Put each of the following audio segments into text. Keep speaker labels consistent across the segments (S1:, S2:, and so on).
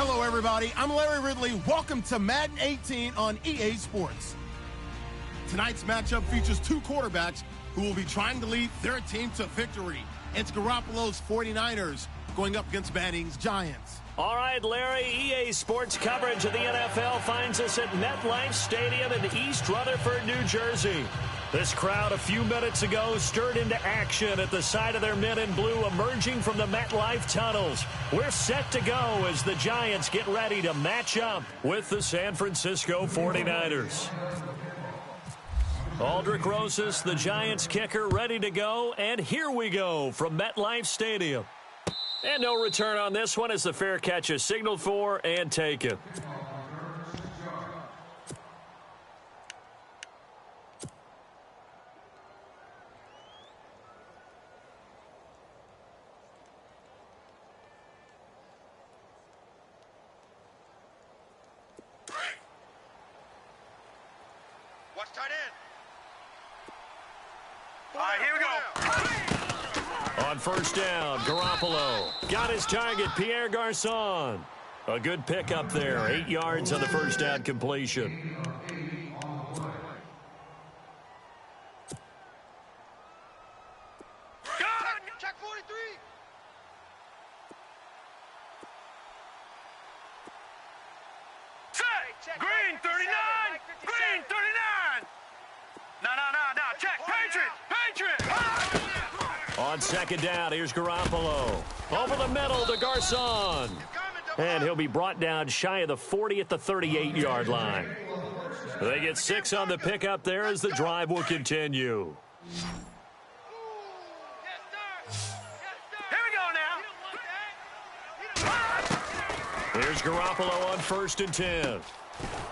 S1: Hello, everybody. I'm Larry Ridley. Welcome to Madden 18 on EA Sports. Tonight's matchup features two quarterbacks who will be trying to lead their team to victory. It's Garoppolo's 49ers going up against Manning's Giants.
S2: All right, Larry, EA Sports coverage of the NFL finds us at MetLife Stadium in East Rutherford, New Jersey. This crowd a few minutes ago stirred into action at the sight of their men in blue emerging from the MetLife tunnels. We're set to go as the Giants get ready to match up with the San Francisco 49ers. Aldrick Rosas, the Giants kicker, ready to go, and here we go from MetLife Stadium. And no return on this one as the fair catch is signaled for and taken.
S3: Watch tight end. All right, here we go.
S2: On first down, Garoppolo got his target, Pierre Garçon. A good pickup there, 8 yards on the first down completion.
S3: Check 43. Set. Green 39. Green 39. No. Check. Patriot.
S2: On second down, here's Garoppolo. Over the middle to Garçon. And he'll be brought down shy of the 40 at the 38-yard line. They get 6 on the pickup there as the drive will continue.
S3: Here we go now.
S2: Here's Garoppolo on first and 10.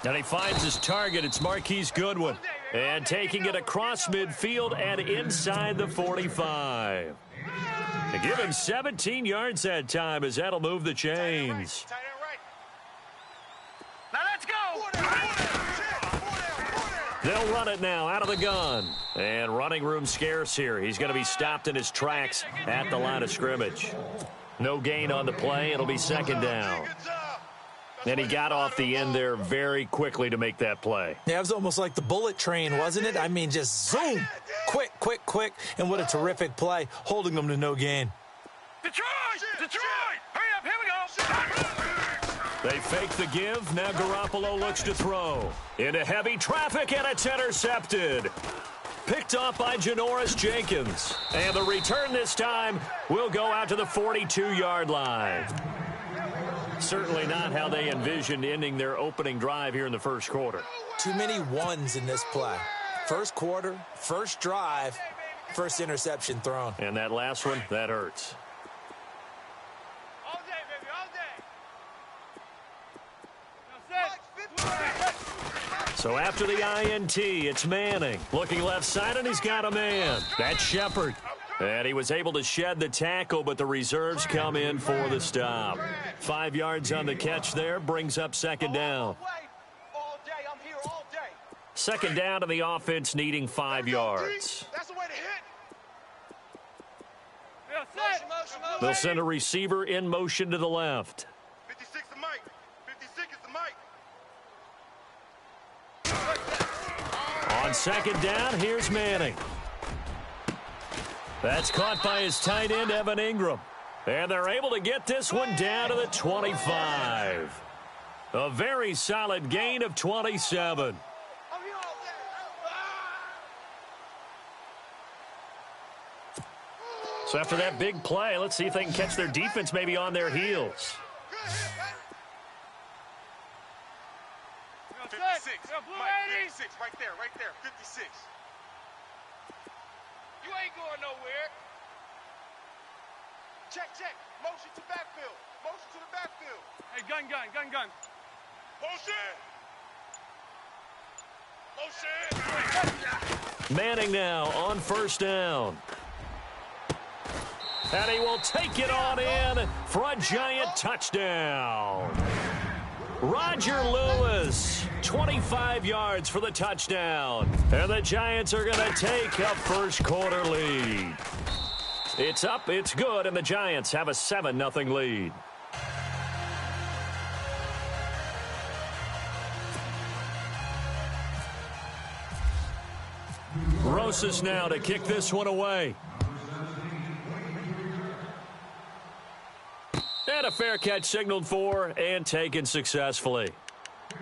S2: And he finds his target. It's Marquise Goodwin. And taking it across midfield and inside the 45. They give him 17 yards that time as that'll move the chains.
S3: Now let's go.
S2: They'll run it now out of the gun. And running room scarce here. He's going to be stopped in his tracks at the line of scrimmage. No gain on the play. It'll be second down. And he got off the end there very quickly to make that play.
S4: Yeah, it was almost like the bullet train, wasn't it? I mean, just zoom. Quick. And what a terrific play, holding them to no gain.
S3: Detroit! Hurry up, here we go.
S2: They fake the give. Now Garoppolo looks to throw. Into heavy traffic, and it's intercepted. Picked off by Janoris Jenkins. And the return this time will go out to the 42-yard line. Certainly not how they envisioned ending their opening drive here in the first quarter.
S4: Too many ones in this play. First quarter, first drive, first interception thrown.
S2: And that last one, that hurts.
S3: All day, baby, all day.
S2: So after the INT, it's Manning. Looking left side, and he's got a man. That's Shepard. And he was able to shed the tackle, but the reserves come in for the stop. 5 yards on the catch there, brings up second down.
S3: All day, I'm here all day.
S2: Second down to the offense, needing 5 yards.
S3: That's the way to hit. Motion.
S2: They'll send a receiver in motion to the left.
S3: 56 is Mike. 56 is the Mike.
S2: On second down, here's Manning. That's caught by his tight end, Evan Ingram. And they're able to get this one down to the 25. A very solid gain of 27. So after that big play, let's see if they can catch their defense maybe on their heels.
S3: 56. Mike, 56. Right there. 56. You ain't going nowhere. Check. Motion to backfield. Hey, gun. Motion.
S2: Manning now on first down. And he will take it on in for a giant touchdown. Roger Lewis, 25 yards for the touchdown. And the Giants are going to take a first quarter lead. It's up, it's good, and the Giants have a 7-0 lead. Rosas now to kick this one away. And a fair catch signaled for and taken successfully.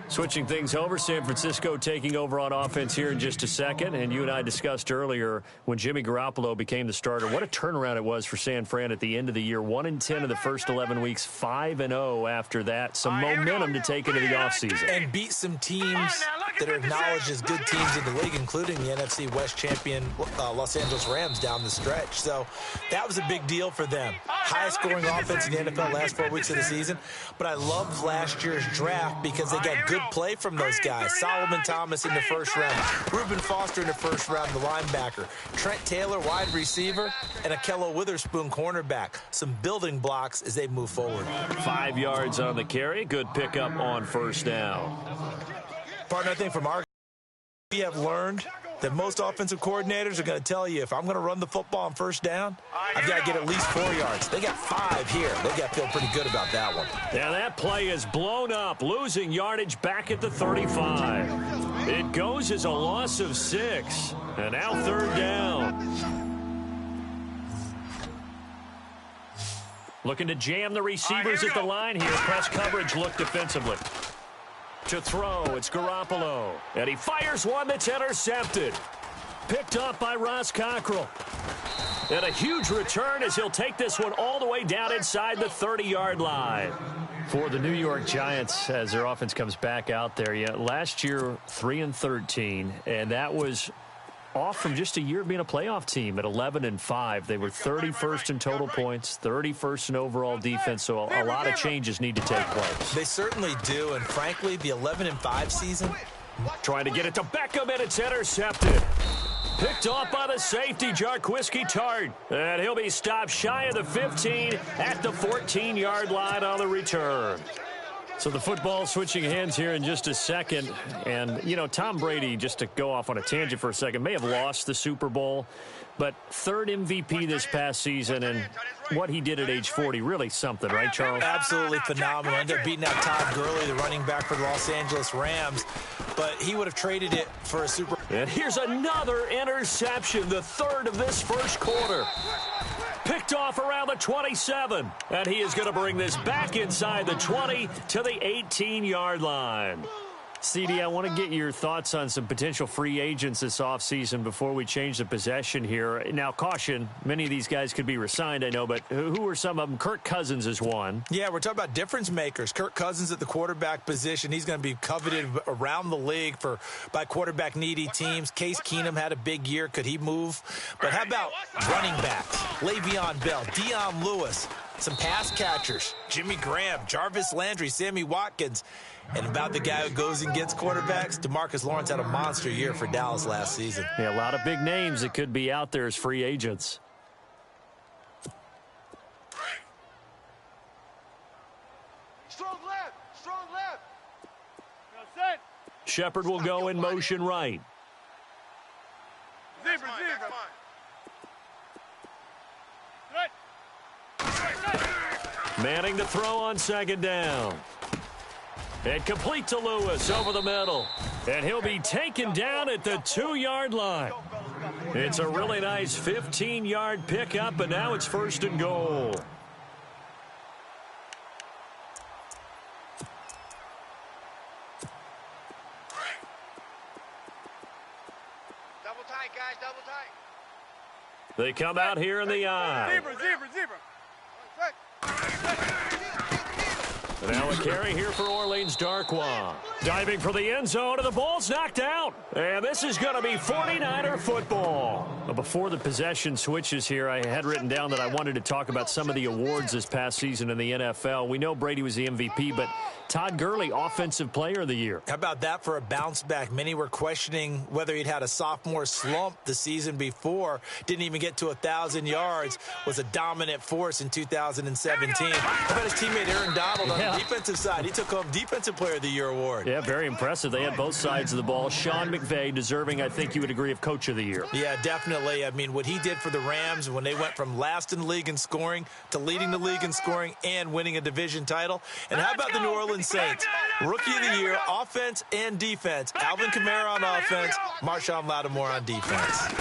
S2: Switching things over, San Francisco taking over on offense here in just a second. And you and I discussed earlier when Jimmy Garoppolo became the starter, what a turnaround it was for San Fran at the end of the year. 1-10 of the first 11 weeks, 5-0 after that. Some momentum to take into the offseason.
S4: And beat some teams that are acknowledged as good teams in the league, including the NFC West champion Los Angeles Rams down the stretch. So that was a big deal for them. Highest scoring offense in the NFL last 4 weeks of the season. But I loved last year's draft because they got good play from those guys. Solomon Thomas in the first round. Reuben Foster in the first round, the linebacker. Trent Taylor, wide receiver. And Akello Witherspoon, cornerback. Some building blocks as they move forward.
S2: 5 yards on the carry. Good pickup on first down.
S4: Partner, I think from our we have learned that most offensive coordinators are going to tell you if I'm going to run the football on first down, I've got to get at least 4 yards. They got 5 here. They got to feel pretty good about that one.
S2: Yeah, that play is blown up, losing yardage back at the 35. It goes as a loss of 6, and now third down. Looking to jam the receivers at the line here. Press coverage look defensively. To throw, it's Garoppolo. And he fires one that's intercepted. Picked up by Ross Cockrell. And a huge return as he'll take this one all the way down inside the 30-yard line. For the New York Giants, as their offense comes back out there, last year 3-13, and that was off from just a year of being a playoff team at 11-5. They were 31st in total points, 31st in overall defense, so a lot of changes need to take place.
S4: They certainly do, and frankly, the 11-5 season.
S2: Trying to get it to Beckham, and it's intercepted. Picked off by the safety, Jarquiski Tart. And he'll be stopped shy of the 15 at the 14-yard line on the return. So the football switching hands here in just a second. And, Tom Brady, just to go off on a tangent for a second, may have lost the Super Bowl, but third MVP this past season, and what he did at age 40, really something, right, Charles?
S4: Absolutely phenomenal. Ended up beating out Todd Gurley, the running back for the Los Angeles Rams, but he would have traded it for a Super Bowl.
S2: And here's another interception, the third of this first quarter. Picked off around the 27, and he is going to bring this back inside the 20 to the 18-yard line. CD, I want to get your thoughts on some potential free agents this offseason before we change the possession here. Now, caution, many of these guys could be re-signed, I know, but who are some of them? Kirk Cousins is one.
S4: Yeah, we're talking about difference makers. Kirk Cousins at the quarterback position. He's going to be coveted around the league by quarterback-needy teams. Case Keenum had a big year. Could he move? But how about running backs? Le'Veon Bell, Dion Lewis, some pass catchers, Jimmy Graham, Jarvis Landry, Sammy Watkins. And about the guy who goes and gets quarterbacks, DeMarcus Lawrence had a monster year for Dallas last season.
S2: Yeah, a lot of big names that could be out there as free agents.
S3: Strong left. Strong left.
S2: Shepard will go in motion right.
S3: Zebra.
S2: Manning to throw on second down. And complete to Lewis over the middle. And he'll be taken down at the 2-yard line. It's a really nice 15-yard pickup, and now it's first and goal.
S3: Double tight, guys. Double tight.
S2: They come out here in the eye.
S3: Zebra.
S2: Now a carry here for Orleans Darkwa. Diving for the end zone, and the ball's knocked out. And this is going to be 49er football. But before the possession switches here, I had written down that I wanted to talk about some of the awards this past season in the NFL. We know Brady was the MVP, but Todd Gurley, Offensive Player of the Year.
S4: How about that for a bounce back? Many were questioning whether he'd had a sophomore slump the season before. Didn't even get to 1,000 yards. Was a dominant force in 2017. How about his teammate Aaron Donald on defensive side, he took home Defensive Player of the Year award.
S2: Yeah, very impressive. They had both sides of the ball. Sean McVay deserving, I think you would agree, of Coach of the Year.
S4: Yeah, definitely. I mean, what he did for the Rams when they went from last in the league in scoring to leading the league in scoring and winning a division title. And how about the New Orleans Saints? Rookie of the Year, offense and defense. Alvin Kamara on offense, Marshon Lattimore on defense.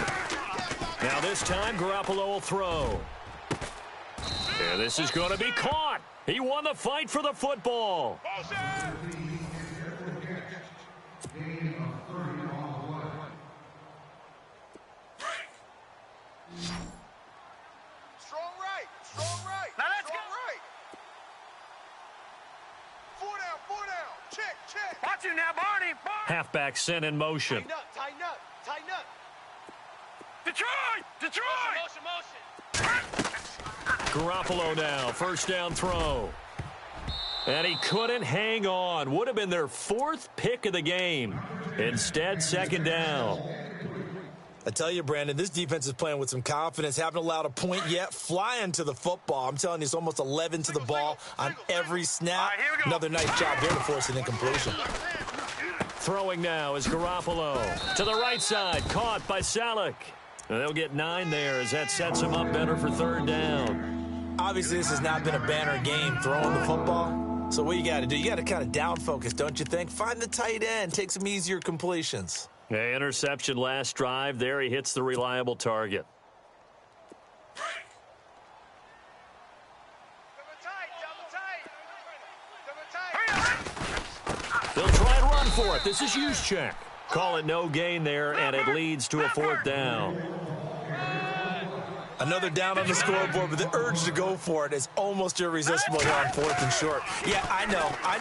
S2: Now this time, Garoppolo will throw. Yeah, this is going to be caught. He won the fight for the football.
S3: Strong right. Now let's go. Right. Four down. Check.
S5: Watch him now, Barney.
S2: Halfback sent in motion.
S3: Tighten up.
S5: Detroit.
S3: Motion.
S2: Garoppolo now, first down throw. And he couldn't hang on. Would have been their fourth pick of the game. Instead, second down.
S4: I tell you, Brandon, this defense is playing with some confidence. Haven't allowed a point yet. Flying to the football. I'm telling you, it's almost 11 to the ball on every snap.
S5: Right, here we go.
S4: Another nice job there to force an incompletion.
S2: Throwing now is Garoppolo. To the right side, caught by Salek. And they'll get 9 there as that sets him up better for third down.
S4: Obviously, this has not been a banner game throwing the football. So what you got to do, you got to kind of down focus, don't you think? Find the tight end, take some easier completions.
S2: Yeah, interception last drive. There he hits the reliable target. They'll try and run for it. This is Juszczyk. Call it no gain there, and it leads to a fourth down.
S4: Another down on the scoreboard, but the urge to go for it is almost irresistible here on 4th and short. Yeah, I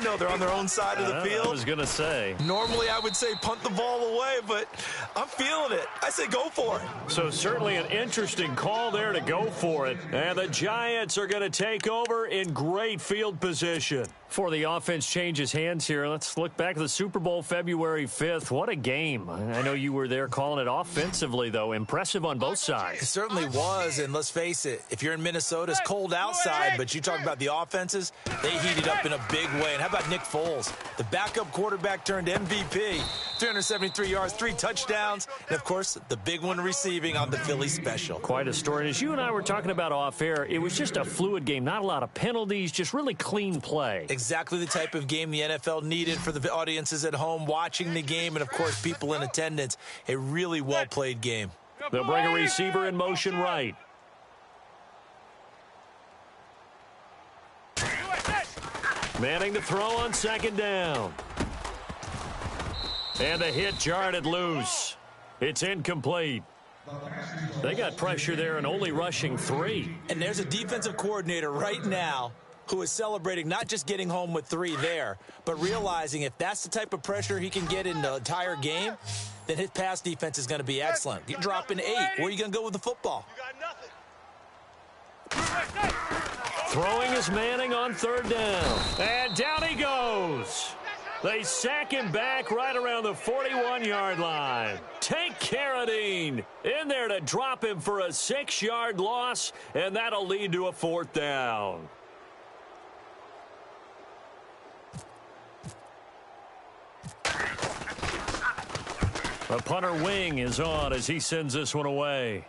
S4: know they're on their own side of the field.
S2: I was going to say.
S4: Normally, I would say punt the ball away, but I'm feeling it. I say go for it.
S2: So certainly an interesting call there to go for it. And the Giants are going to take over in great field position. Before the offense changes hands here, let's look back at the Super Bowl February 5th. What a game. I know you were there calling it offensively, though. Impressive on both sides.
S4: It certainly was, and let's face it, if you're in Minnesota, it's cold outside, but you talk about the offenses, they heated up in a big way. And how about Nick Foles? The backup quarterback turned MVP, 373 yards, 3 touchdowns, and, of course, the big one receiving on the Philly special.
S2: Quite a story. And as you and I were talking about off air, it was just a fluid game, not a lot of penalties, just really clean play.
S4: Exactly the type of game the NFL needed for the audiences at home watching the game and, of course, people in attendance. A really well-played game.
S2: They'll bring a receiver in motion right. Manning to throw on second down. And the hit jarred it loose. It's incomplete. They got pressure there and only rushing 3.
S4: And there's a defensive coordinator right now who is celebrating not just getting home with 3 there, but realizing if that's the type of pressure he can get in the entire game, then his pass defense is going to be excellent. You're dropping 8. Where are you going to go with the football?
S2: Throwing is Manning on third down. And down he goes. They sack him back right around the 41-yard line. Tank Carradine in there to drop him for a 6-yard loss, and that'll lead to a fourth down. The punter wing is on as he sends this one away.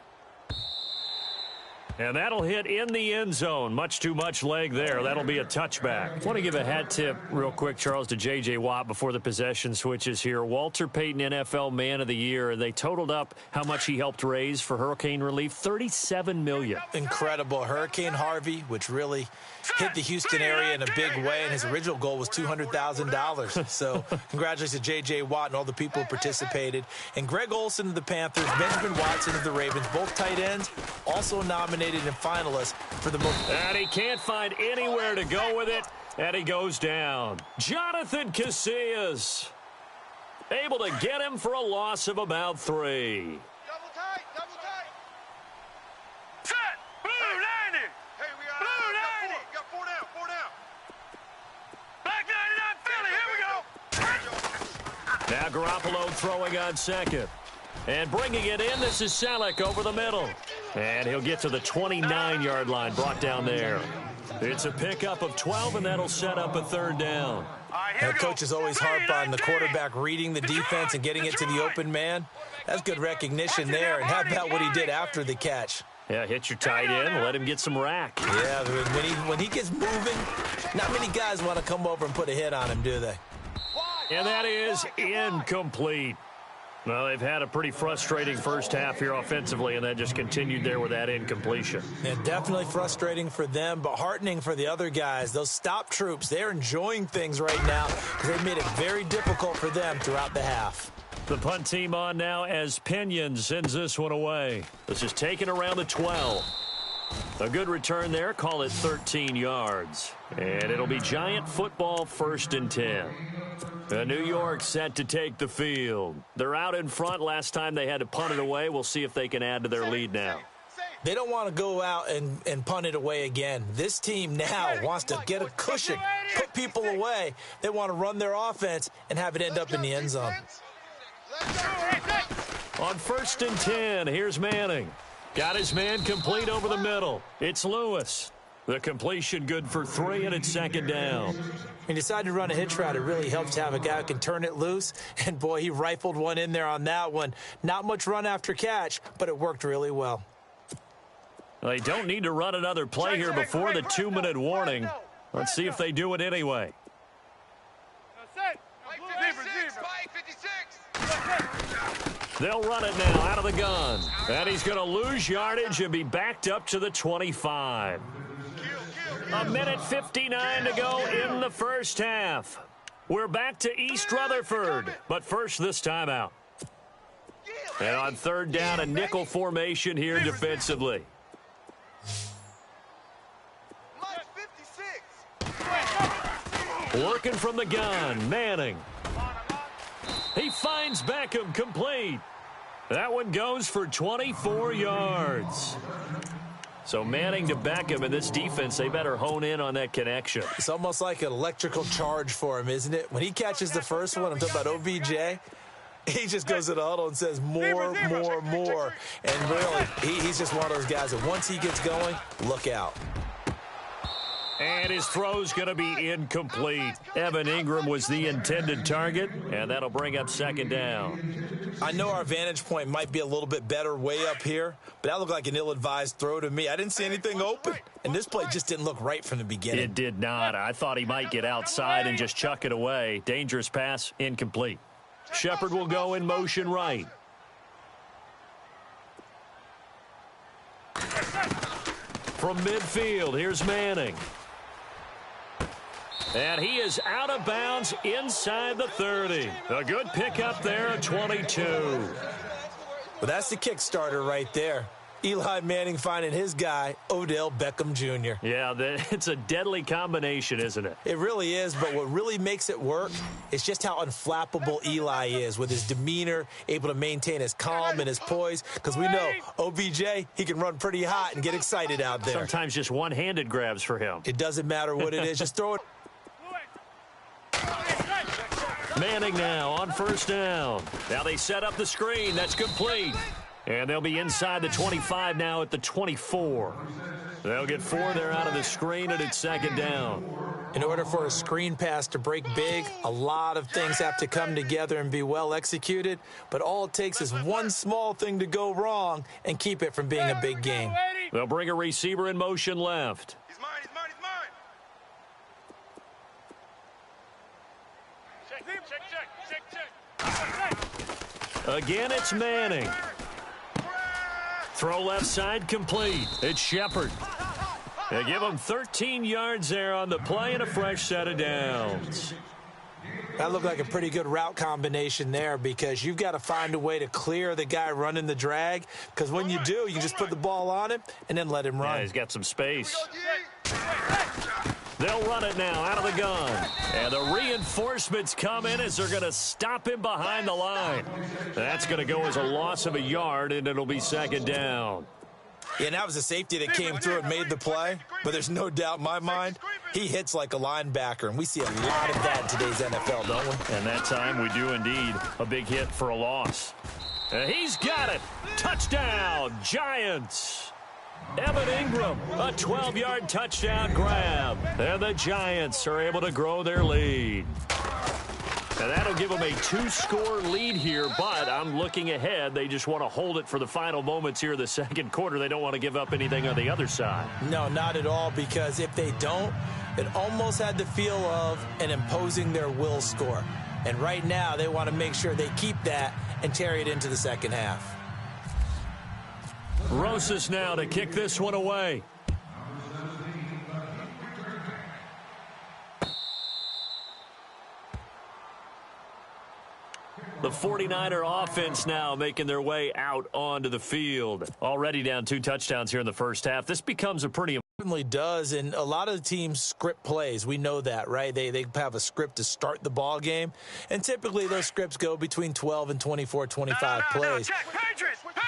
S2: And that'll hit in the end zone. Much too much leg there. That'll be a touchback. I want to give a hat tip real quick, Charles, to J.J. Watt before the possession switches here. Walter Payton, NFL Man of the Year. They totaled up how much he helped raise for hurricane relief. $37 million.
S4: Incredible. Hurricane Harvey, which really hit the Houston area in a big way, and his original goal was $200,000. So congratulations to J.J. Watt and all the people who participated. And Greg Olsen of the Panthers, Benjamin Watson of the Ravens, both tight ends, also nominated and finalists for the most.
S2: And he can't find anywhere to go with it, and he goes down. Jonathan Casillas able to get him for a loss of about 3.
S3: Double tight.
S5: Set. Blue 90.
S3: Hey, we got 4 down.
S5: Black 99 Philly. Here we go.
S2: Now Garoppolo throwing on second. And bringing it in, this is Salek over the middle. And he'll get to the 29-yard line, brought down there. It's a pickup of 12, and that'll set up a third down.
S4: Head coaches always harp on the quarterback reading the defense and getting it to the open man. That's good recognition there. And how about what he did after the catch?
S2: Yeah, hit your tight end, let him get some rack.
S4: Yeah, when he gets moving, not many guys want to come over and put a hit on him, do they?
S2: And that is incomplete. Well, they've had a pretty frustrating first half here offensively, and that just continued there with that incompletion.
S4: Yeah, definitely frustrating for them, but heartening for the other guys. Those stop troops, they're enjoying things right now because they've made it very difficult for them throughout the half.
S2: The punt team on now as Pinion sends this one away. This is taken around the 12. A good return there, call it 13 yards. And it'll be Giant football 1st and 10. New York set to take the field. They're out in front. Last time they had to punt it away. We'll see if they can add to their lead now.
S4: They don't want to go out and punt it away again. This team now wants to get a cushion, put people away. They want to run their offense and have it end up in the end zone.
S2: On 1st and 10, here's Manning. Got his man complete over the middle. It's Lewis. The completion good for 3, and it's 2nd down.
S4: He decided to run a hitch route. It really helps to have a guy who can turn it loose. And, boy, he rifled one in there on that one. Not much run after catch, but it worked really well.
S2: They don't need to run another play here before the 2-minute warning. Let's see if they do it anyway. They'll run it now out of the gun. And he's going to lose yardage and be backed up to the 25. A minute 59 to go in the first half. We're back to East Rutherford, but first this time out. And on 3rd down, a nickel formation here defensively. Working from the gun, Manning. He finds Beckham complete. That one goes for 24 yards. So Manning to Beckham, and this defense, they better hone in on that connection.
S4: It's almost like an electrical charge for him, isn't it? When he catches the first one, I'm talking about OBJ, he just goes to the huddle and says more, more, more. And really, he's just one of those guys that once he gets going, look out.
S2: And his throw's going to be incomplete. Evan Ingram was the intended target, and that'll bring up 2nd down.
S4: I know our vantage point might be a little bit better way up here, but that looked like an ill-advised throw to me. I didn't see anything open, and this play just didn't look right from the beginning.
S2: It did not. I thought he might get outside and just chuck it away. Dangerous pass, incomplete. Shepard will go in motion right. From midfield, here's Manning. And he is out of bounds inside the 30. A good pickup there at 22.
S4: Well, that's the Kickstarter right there. Eli Manning finding his guy, Odell Beckham Jr.
S2: Yeah, it's a deadly combination, isn't it?
S4: It really is, but what really makes it work is just how unflappable Eli is with his demeanor, able to maintain his calm and his poise, because we know OBJ, he can run pretty hot and get excited out there.
S2: Sometimes just one-handed grabs for him.
S4: It doesn't matter what it is, just throw it.
S2: Manning now on 1st down. Now they set up the screen. That's complete. And they'll be inside the 25 now at the 24. They'll get 4 there out of the screen, and it's 2nd down.
S4: In order for a screen pass to break big, a lot of things have to come together and be well executed, but all it takes is one small thing to go wrong and keep it from being a big game.
S2: They'll bring a receiver in motion left.
S3: He's mine, he's mine, he's mine. Check.
S2: Again, it's Manning. Throw left side complete. It's Shepard. They give him 13 yards there on the play and a fresh set of downs.
S4: That looked like a pretty good route combination there because you've got to find a way to clear the guy running the drag, because when you do, you just put the ball on him and then let him run.
S2: Yeah, he's got some space. They'll run it now out of the gun. And the reinforcements come in as they're going to stop him behind the line. That's going to go as a loss of a yard, and it'll be 2nd down.
S4: Yeah, and that was a safety that came through and made the play. But there's no doubt in my mind, he hits like a linebacker. And we see a lot of that in today's NFL, don't we?
S2: And that time we do indeed. A big hit for a loss. And he's got it. Touchdown, Giants. Evan Ingram, a 12-yard touchdown grab. And the Giants are able to grow their lead. And that'll give them a 2-score lead here, but I'm looking ahead. They just want to hold it for the final moments here of the second quarter. They don't want to give up anything on the other side.
S4: No, not at all, because if they don't, it almost had the feel of an imposing their will score. And right now, they want to make sure they keep that and carry it into the second half.
S2: Rosas now to kick this one away. The 49er offense now making their way out onto the field. Already down 2 touchdowns here in the first half. This becomes a pretty
S4: Certainly does, and a lot of the teams script plays. We know that, right? They have a script to start the ball game, and typically those scripts go between 12 and 24, 25 plays.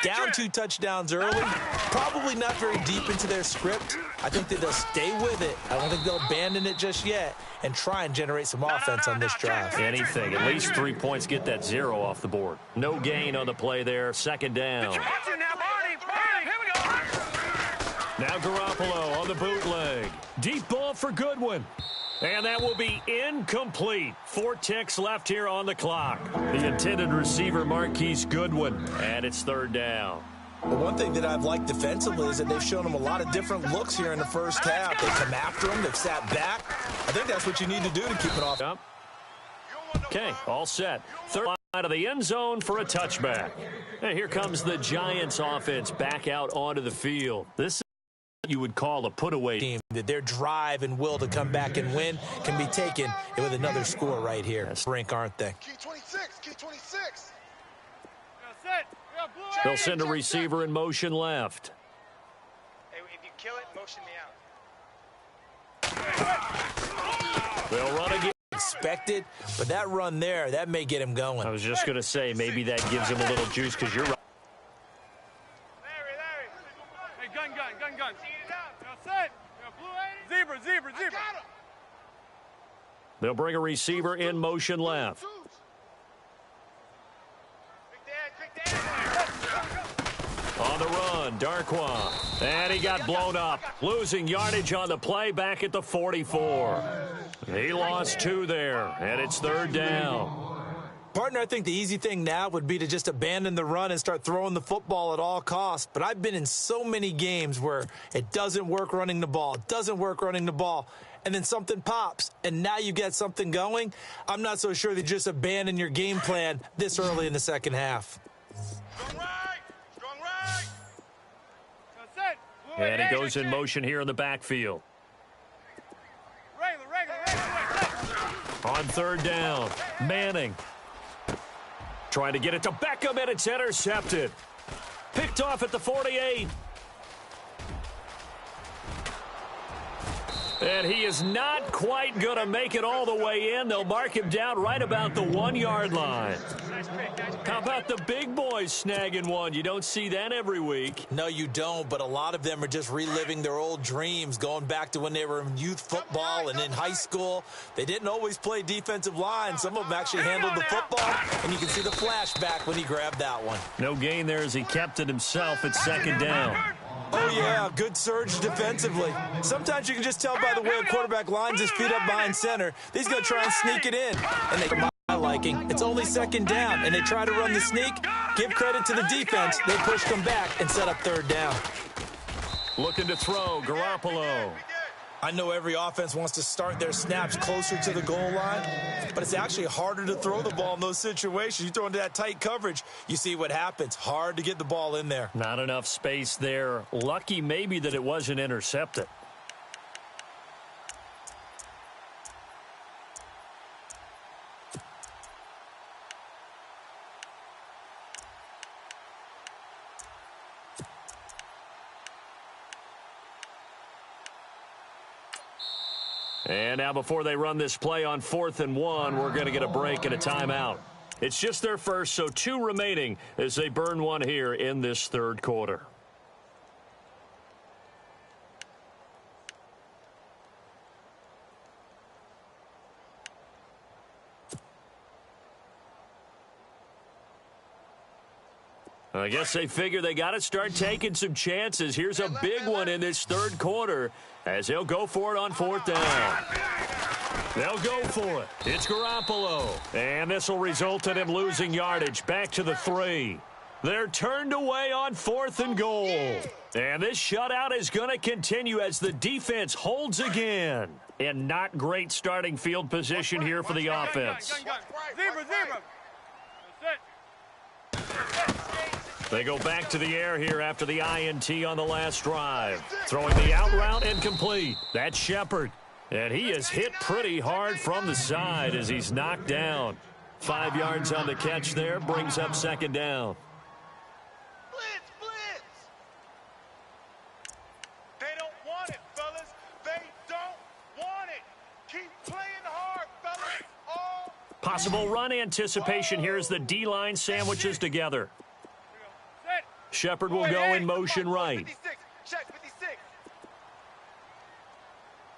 S4: Down 2 touchdowns early, probably not very deep into their script. I think that they'll stay with it. I don't think they'll abandon it just yet and try and generate some offense on this drive.
S2: anything. At least 3 points, get that 0 off the board. No gain on the play there. Second down. Now Garoppolo on the bootleg. Deep ball for Goodwin. And that will be incomplete. 4 ticks left here on the clock. The intended receiver, Marquise Goodwin. And it's third down.
S4: Well, one thing that I've liked defensively is that they've shown them a lot of different looks here in the first half. They come after them. They've sat back. I think that's what you need to do to keep it off.
S2: Okay, all set. Third out of the end zone for a touchback. And here comes the Giants offense back out onto the field. This is what you would call a put-away
S4: team. That their drive and will to come back and win can be taken with another score right here. Brink, aren't they?
S3: Key 26, key 26.
S2: They'll send a receiver in motion left.
S3: Hey, if you kill it, motion me out.
S2: They'll run again.
S4: Expected, but that run there, that may get him going.
S2: I was just going to say, maybe that gives him a little juice because you're right.
S3: Larry. Hey, gun. See it out. Now set. Zebra.
S2: They'll bring a receiver in motion left.
S3: Big Dad.
S2: On the run, Darkwa. And he got blown up. Losing yardage on the play back at the 44. He lost 2 there, and it's third down.
S4: Partner, I think the easy thing now would be to just abandon the run and start throwing the football at all costs. But I've been in so many games where it doesn't work running the ball, and then something pops, and now you get something going. I'm not so sure that you just abandon your game plan this early in the second half.
S3: Strong right. That's it.
S2: And he goes in motion here in the backfield.
S3: Regular.
S2: On third down, Manning. Trying to get it to Beckham, and it's intercepted. Picked off at the 48. And he is not quite going to make it all the way in. They'll mark him down right about the 1-yard line. How about the big boys snagging one? You don't see that every week.
S4: No, you don't, but a lot of them are just reliving their old dreams, going back to when they were in youth football and in high school. They didn't always play defensive line. Some of them actually handled the football, and you can see the flashback when he grabbed that one.
S2: No gain there as he kept it himself at second down.
S4: Oh, yeah, good surge defensively. Sometimes you can just tell by the way a quarterback lines his feet up behind center. He's going to try and sneak it in. And they, my liking, it's only second down, and they try to run the sneak. Give credit to the defense. They pushed them back and set up third down.
S2: Looking to throw, Garoppolo.
S4: I know every offense wants to start their snaps closer to the goal line, but it's actually harder to throw the ball in those situations. You throw into that tight coverage, you see what happens. Hard to get the ball in there.
S2: Not enough space there. Lucky maybe that it wasn't intercepted. And now before they run this play on 4th and 1, we're going to get a break and a timeout. It's just their first, so 2 remaining as they burn one here in this third quarter. I guess they figure they got to start taking some chances. Here's a big one in this third quarter as they'll go for it on fourth down. They'll go for it. It's Garoppolo. And this will result in him losing yardage back to the 3. They're turned away on 4th and goal. And this shutout is going to continue as the defense holds again. And not great starting field position here for the offense.
S3: Zebra.
S2: They go back to the air here after the INT on the last drive. Throwing the out route and complete. That's Shepard. And he is hit pretty hard from the side as he's knocked down. 5 yards on the catch there, brings up second down.
S5: Blitz. They don't want it, fellas. They don't want it. Keep playing hard, fellas.
S2: Possible run anticipation here as the D-line sandwiches together. Shepard will go in motion right.
S5: 56. Check 56.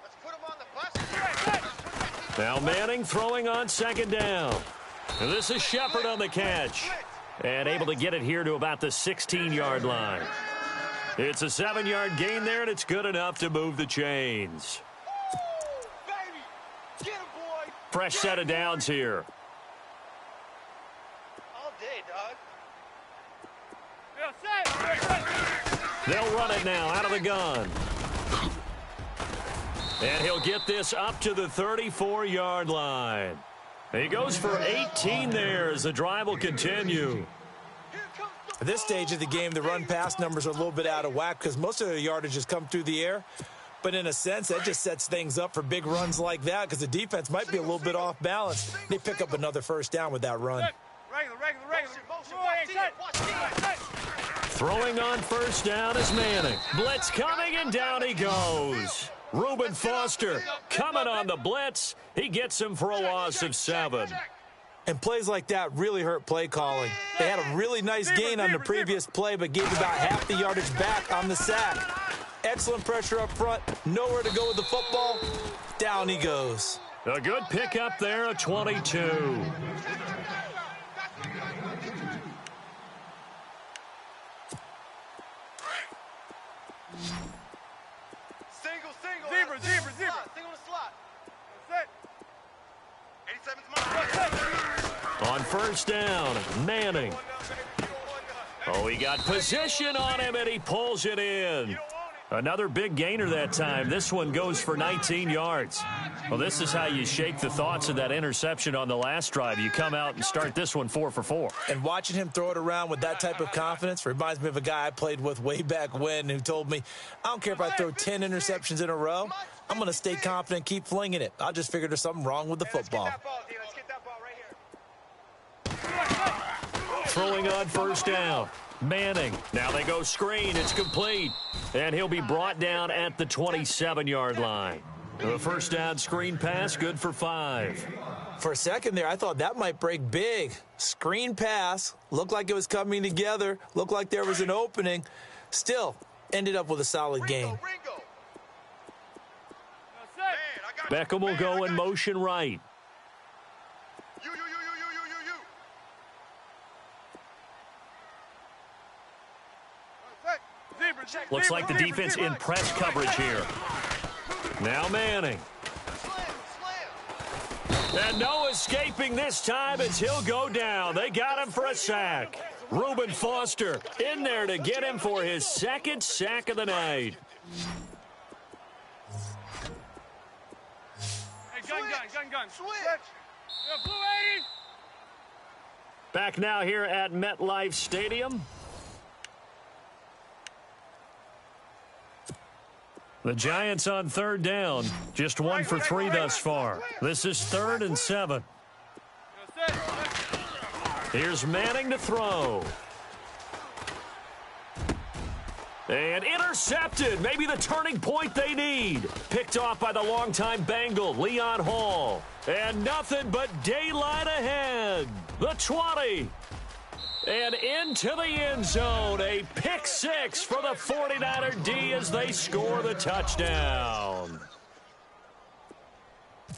S5: Let's put him on the bus.
S2: Now Manning throwing on second down. And this is Shepard on the catch. And able to get it here to about the 16-yard line. It's a 7-yard gain there, and it's good enough to move the chains.
S5: Baby. Get him, boy.
S2: Fresh set of downs here.
S5: All day, dog.
S2: They'll run it now out of the gun. And he'll get this up to the 34-yard line. He goes for 18 there as the drive will continue.
S4: At this stage of the game, the run-pass numbers are a little bit out of whack because most of the yardage has come through the air. But in a sense, that just sets things up for big runs like that because the defense might be a little bit off balance. They pick up another first down with that run.
S3: Regular.
S2: Throwing on first down is Manning. Blitz coming, and down he goes. Reuben Foster coming on the blitz. He gets him for a loss of 7.
S4: And plays like that really hurt play calling. They had a really nice gain on the previous play, but gave about half the yardage back on the sack. Excellent pressure up front. Nowhere to go with the football. Down he goes.
S2: A good pickup there, a 22.
S5: Single. Zebra. Single the slot.
S3: That's it.
S5: 87's mine.
S2: On first down, Manning. Oh, he got position on him, and he pulls it in. Another big gainer that time. This one goes for 19 yards. Well, this is how you shake the thoughts of that interception on the last drive. You come out and start this one 4 for 4.
S4: And watching him throw it around with that type of confidence reminds me of a guy I played with way back when who told me, I don't care if I throw 10 interceptions in a row. I'm going to stay confident, keep flinging it. I just figured there's something wrong with the football.
S5: Let's get that ball right here.
S2: Throwing on first down. Manning. Now they go screen. It's complete. And he'll be brought down at the 27-yard line. The first down screen pass, good for 5.
S4: For a second there, I thought that might break big. Screen pass. Looked like it was coming together. Looked like there was an opening. Still, ended up with a solid game.
S2: Beckham will go in motion right.
S5: You.
S2: Looks like the defense in press coverage here. Now Manning. And no escaping this time as he'll go down. They got him for a sack. Reuben Foster in there to get him for his second sack of the night.
S3: Hey, gun.
S5: Switch.
S3: Yeah, blue 80.
S2: Back now here at MetLife Stadium. The Giants on third down. Just 1 for 3 thus far. This is 3rd and 7.
S3: That's it.
S2: Here's Manning to throw. And intercepted. Maybe the turning point they need. Picked off by the longtime Bengal, Leon Hall. And nothing but daylight ahead. The 20. And into the end zone. A pick 6 for the 49er D as they score the touchdown.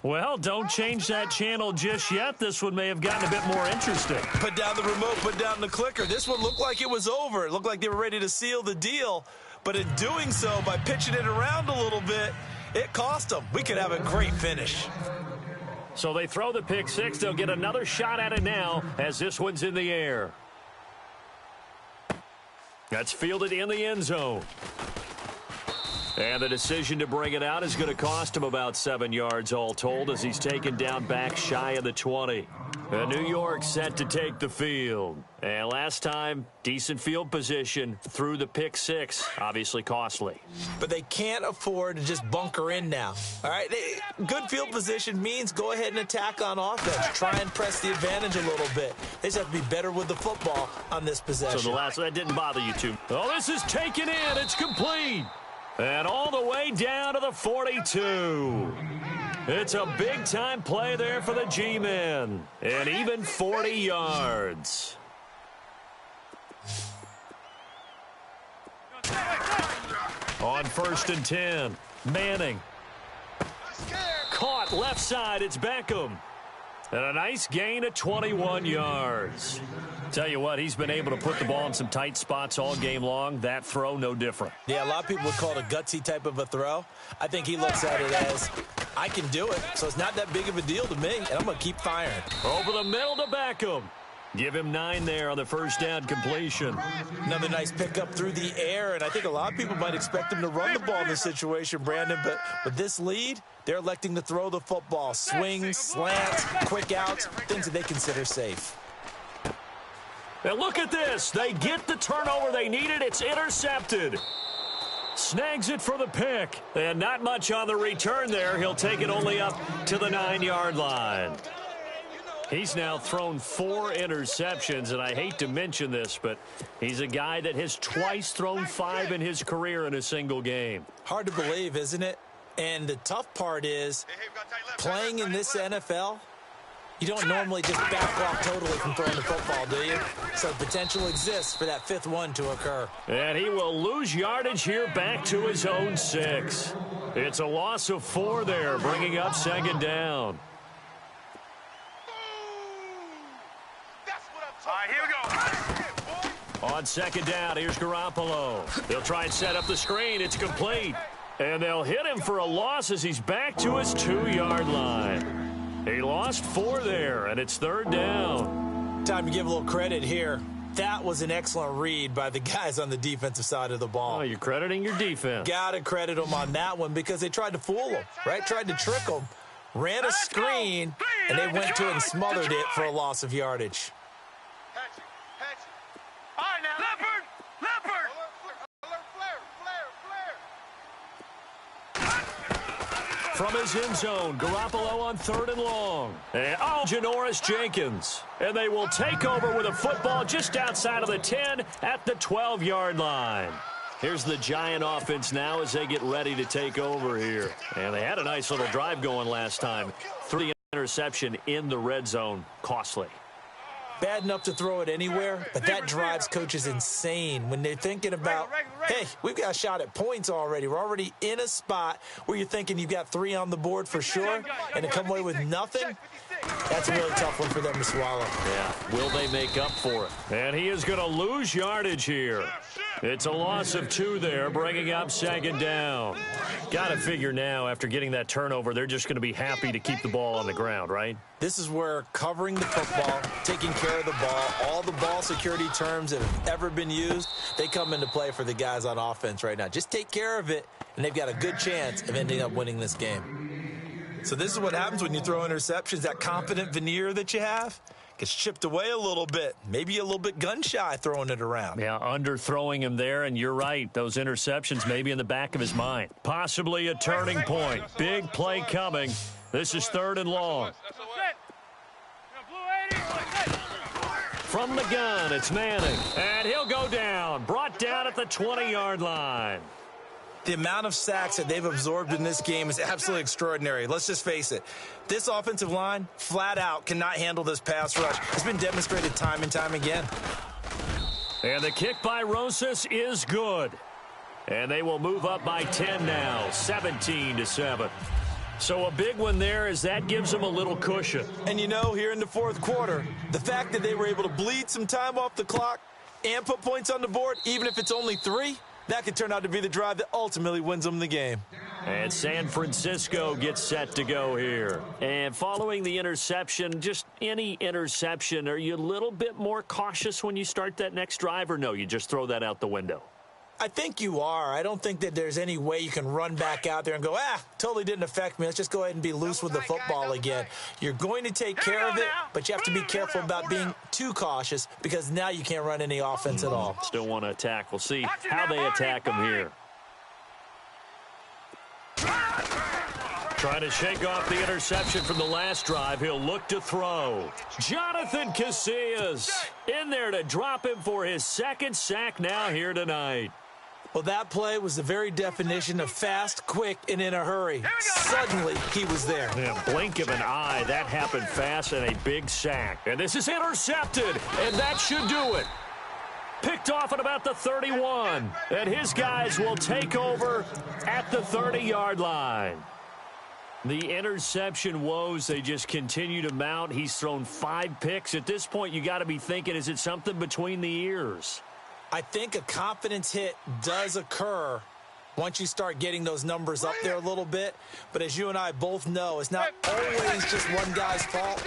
S2: Well, don't change that channel just yet. This one may have gotten a bit more interesting.
S4: Put down the remote, put down the clicker. This one looked like it was over. It looked like they were ready to seal the deal. But in doing so, by pitching it around a little bit, it cost them. We could have a great finish.
S2: So they throw the pick six. They'll get another shot at it now as this one's in the air. That's fielded in the end zone. And the decision to bring it out is going to cost him about 7 yards all told as he's taken down back shy of the 20. New York set to take the field. And last time, decent field position through the pick six. Obviously costly.
S4: But they can't afford to just bunker in now. All right, good field position means go ahead and attack on offense. Try and press the advantage a little bit. They just have to be better with the football on this possession.
S2: So the last one, that didn't bother you too. Oh, this is taken in. It's complete. And all the way down to the 42. It's a big-time play there for the G-men. And even 40 yards. On 1st and 10, Manning. Caught left side, it's Beckham. And a nice gain of 21 yards. Tell you what, he's been able to put the ball in some tight spots all game long. That throw, no different.
S4: Yeah, a lot of people would call it a gutsy type of a throw. I think he looks at it as, I can do it, so it's not that big of a deal to me, and I'm going to keep firing.
S2: Over the middle to Beckham. Give him 9 there on the first down completion.
S4: Another nice pickup through the air, and I think a lot of people might expect him to run the ball in this situation, Brandon, but with this lead, they're electing to throw the football. Swings, slants, quick outs, things that they consider safe.
S2: And look at this. They get the turnover they needed. It's intercepted. Snags it for the pick. And not much on the return there. He'll take it only up to the 9-yard line. He's now thrown 4 interceptions, and I hate to mention this, but he's a guy that has twice thrown 5 in his career in a single game.
S4: Hard to believe, isn't it? And the tough part is, playing in this NFL, you don't normally just back off totally from throwing the football, do you? So potential exists for that 5th one to occur.
S2: And he will lose yardage here back to his own 6. It's a loss of 4 there, bringing up 2nd down.
S3: All right, here we go.
S2: On 2nd down, here's Garoppolo. They'll try and set up the screen. It's complete. And they'll hit him for a loss as he's back to his 2-yard line. He lost 4 there, and it's 3rd down.
S4: Time to give a little credit here. That was an excellent read by the guys on the defensive side of the ball.
S2: Oh, you're crediting your defense.
S4: Got to credit them on that one because they tried to fool them, right? Tried to trick them. Ran a screen, and they went to it and smothered it for a loss of yardage.
S3: All right, now, Leopard!
S2: From his end zone, Garoppolo on 3rd and long. And Janoris Jenkins. And they will take over with a football just outside of the 10 at the 12-yard line. Here's the Giant offense now as they get ready to take over here. And they had a nice little drive going last time. 3 interception in the red zone. Costly.
S4: Bad enough to throw it anywhere, but that drives coaches insane when they're thinking about, hey, we've got a shot at points already. We're already in a spot where you're thinking you've got 3 on the board for sure, and to come away with nothing, that's a really tough one for them to swallow.
S2: Yeah, will they make up for it? And he is going to lose yardage here. It's a loss of 2 there, bringing up 2nd down. Got to figure now, after getting that turnover, they're just going to be happy to keep the ball on the ground, right?
S4: This is where covering the football, taking care of the ball, all the ball security terms that have ever been used, they come into play for the guys on offense right now. Just take care of it, and they've got a good chance of ending up winning this game. So this is what happens when you throw interceptions. That confident veneer that you have gets chipped away a little bit. Maybe a little bit gun-shy throwing it around.
S2: Yeah, underthrowing him there, and you're right. Those interceptions may be in the back of his mind. Possibly a turning point. Big play coming. This is 3rd and long. From the gun, it's Manning. And he'll go down. Brought down at the 20-yard line.
S4: The amount of sacks that they've absorbed in this game is absolutely extraordinary. Let's just face it. This offensive line, flat out, cannot handle this pass rush. It's been demonstrated time and time again.
S2: And the kick by Rosas is good. And they will move up by 10 now, 17-7. So a big one there as that gives them a little cushion.
S4: And, here in the fourth quarter, the fact that they were able to bleed some time off the clock and put points on the board, even if it's only 3, that could turn out to be the drive that ultimately wins them the game.
S2: And San Francisco gets set to go here. And following the interception, just any interception, are you a little bit more cautious when you start that next drive, or no, you just throw that out the window?
S4: I think you are. I don't think that there's any way you can run back out there and go, totally didn't affect me. Let's just go ahead and be loose with the football again. You're going to take care of it, but you have to be careful about being too cautious because now you can't run any offense at all.
S2: Still want to attack. We'll see how they attack them here. Trying to shake off the interception from the last drive. He'll look to throw. Jonathan Casillas in there to drop him for his second sack now here tonight.
S4: Well, that play was the very definition of fast, quick, and in a hurry. Suddenly, he was there.
S2: Yeah, blink of an eye. That happened fast and a big sack. And this is intercepted, and that should do it. Picked off at about the 31. And his guys will take over at the 30-yard line. The interception woes, they just continue to mount. He's thrown 5 picks. At this point, you got to be thinking, is it something between the ears?
S4: I think a confidence hit does occur once you start getting those numbers up there a little bit. But as you and I both know, it's not always just one guy's fault.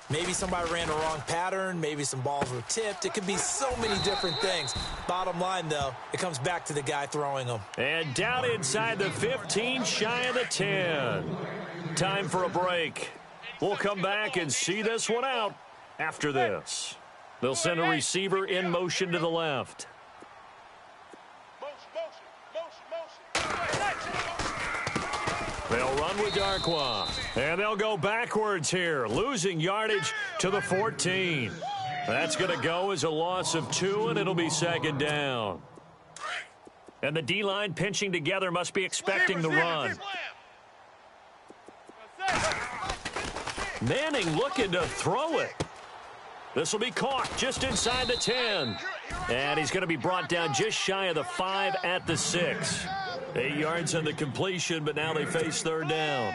S4: Maybe somebody ran the wrong pattern. Maybe some balls were tipped. It could be so many different things. Bottom line, though, it comes back to the guy throwing them.
S2: And down inside the 15, shy of the 10. Time for a break. We'll come back and see this one out after this. They'll send a receiver in motion to the left. They'll run with Darkwa. And they'll go backwards here, losing yardage to the 14. That's going to go as a loss of 2, and it'll be second down. And the D-line pinching together must be expecting the run. Manning looking to throw it. This will be caught just inside the 10. And he's going to be brought down just shy of the 5 at the 6. 8 yards on the completion, but now they face third down.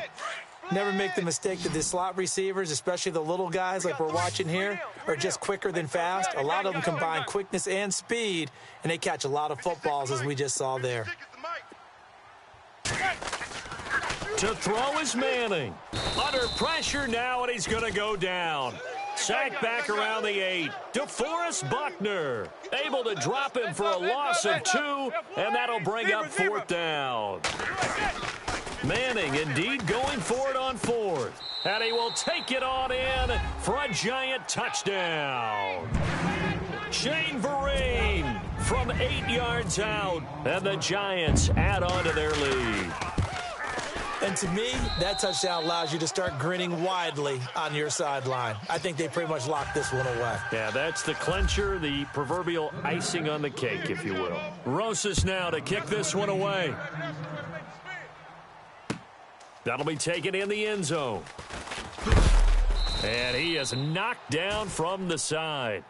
S4: Never make the mistake that the slot receivers, especially the little guys like we're watching here, are just quicker than fast. A lot of them combine quickness and speed, and they catch a lot of footballs, as we just saw there.
S2: To throw is Manning. Under pressure now, and he's going to go down. Sacked back around the 8. DeForest Buckner able to drop him for a loss of 2, and that'll bring up fourth down. Manning indeed going for it on 4th. And he will take it on in for a giant touchdown. Shane Vereen from 8 yards out, and the Giants add on to their lead.
S4: And to me, that touchdown allows you to start grinning widely on your sideline. I think they pretty much locked this one away.
S2: Yeah, that's the clincher, the proverbial icing on the cake, if you will. Rosas now to kick this one away. That'll be taken in the end zone. And he is knocked down from the side.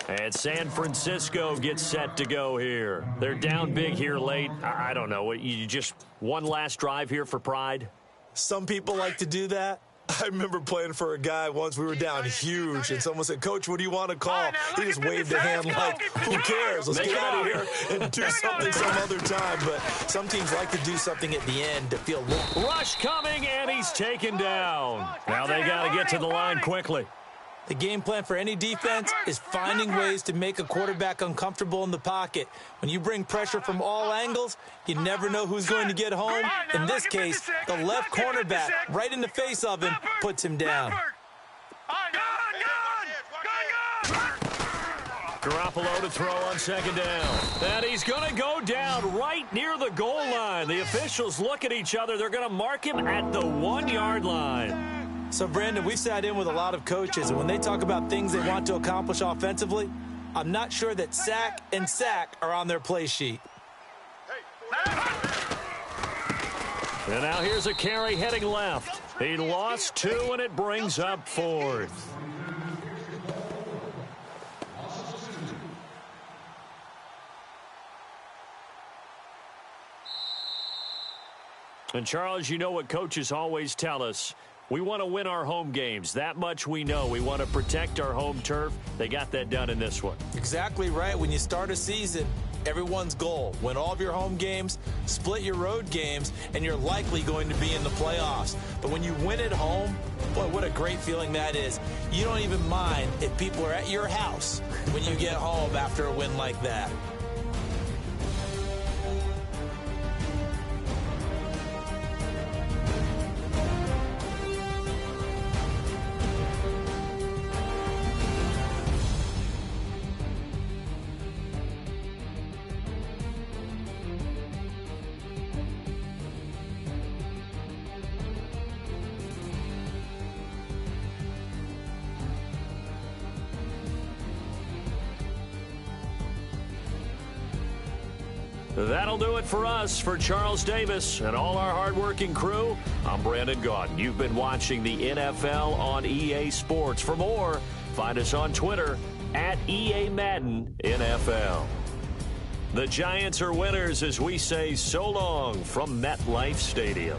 S2: And San Francisco gets set to go here. They're down big here late. I don't know. You just one last drive here for pride?
S4: Some people like to do that. I remember playing for a guy once. We were down huge, and someone said, "Coach, what do you want to call?" He just waved a hand like, "Who cares? Let's get out of here and do something some other time." But some teams like to do something at the end to feel.
S2: Rush coming, and he's taken down. Now they got to get to the line quickly.
S4: The game plan for any defense is finding ways to make a quarterback uncomfortable in the pocket. When you bring pressure from all angles, you never know who's going to get home. In this case, the left cornerback, right in the face of him, puts him down.
S2: Garoppolo to throw on second down. And he's going to go down right near the goal line. The officials look at each other. They're going to mark him at the 1-yard line.
S4: So, Brandon, we've sat in with a lot of coaches, and when they talk about things they want to accomplish offensively, I'm not sure that sack and sack are on their play sheet.
S2: And now here's a carry heading left. He lost 2, and it brings up 4th. And, Charles, you know what coaches always tell us. We want to win our home games. That much we know. We want to protect our home turf. They got that done in this one.
S4: Exactly right. When you start a season, everyone's goal: win all of your home games, split your road games, and you're likely going to be in the playoffs. But when you win at home, boy, what a great feeling that is. You don't even mind if people are at your house when you get home after a win like that.
S2: That'll do it for us. For Charles Davis and all our hardworking crew, I'm Brandon Gaudin. You've been watching the NFL on EA Sports. For more, find us on Twitter at EA Madden NFL. The Giants are winners as we say so long from MetLife Stadium.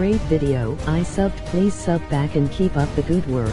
S6: Great video. I subbed. Please sub back and keep up the good work.